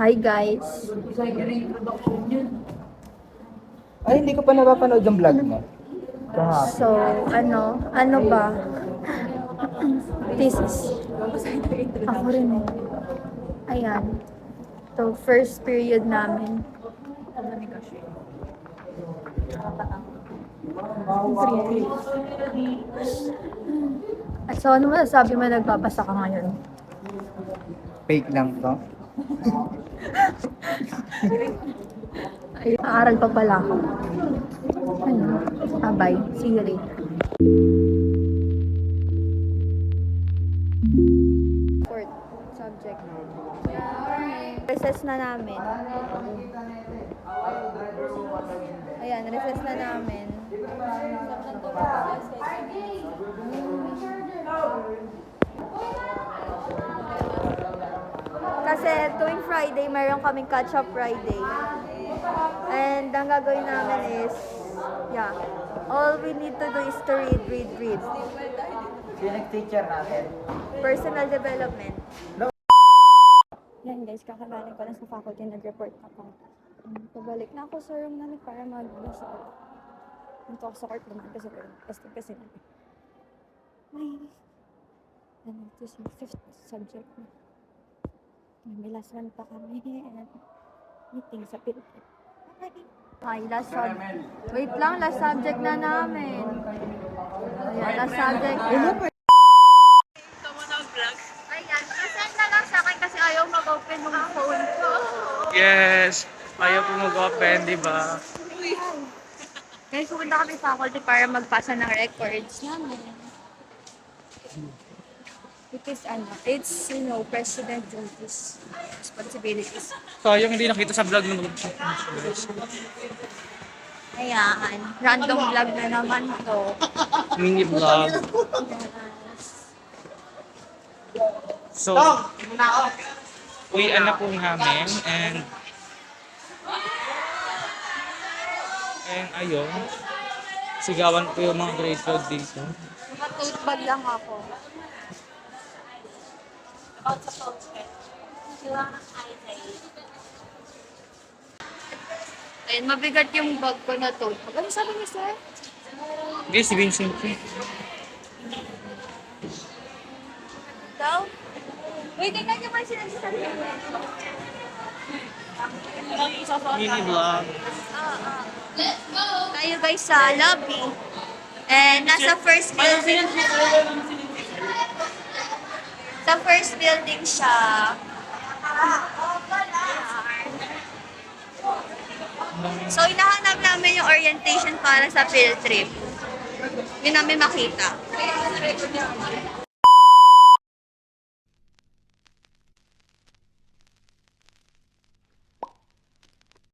Hi guys. Ay, hindi ko pa napapanood yung vlog mo. Kahapon. So, ano ba? Thesis. Ako rin eh. Ayan. So, first period namin. So, ano masasabi mo nagbabasa ka ngayon? Fake lang to. Ay, aaral pa pala ako. Ano? Bye. See you later. Fourth subject. Recess na namin. Ayan, recess na namin. Kasi tuwing Friday, mayroon kaming catch-up Friday. And ang gagawin namin is, all we need to do is to read. Sino nag-teacher natin? Personal development. Yan guys, kakagaling ko lang sa faculty, nag-report ako. Pabalik na ako sa room namin para magbasa ako. Nandito ako sa court naman kasi ito yung fifth subject na. May last one pa kami and meeting sa Philippines. Okay, last subject. Wait lang, last subject na namin. Ayan, last subject na. Ayan, pasend na lang sa akin kasi ayaw mag-open ng phone ko. Yes! Ayaw po mag-open, di ba? Guys, pupunta kami faculty para magpasa ng records namin. It's president duties, responsibilities. Sayang hindi nakita sa vlog ng Ayan, random vlog na naman to. mini vlog. So, uwian na po namin and ayun, sigawan po yung mga grade 12 dito. Naka-tote bag lang ako. Ayun, mabigat yung bag ko na tote bag. Ano sabi niya, sir? Hindi, si Vincent. Daw? Wait, tingnan niyo ba sinasabi niya? Mini vlog. Tayo guys sa lobby. And nasa first building. Sa first building siya. So, hinahanap namin yung orientation para sa field trip. Yun namin makita.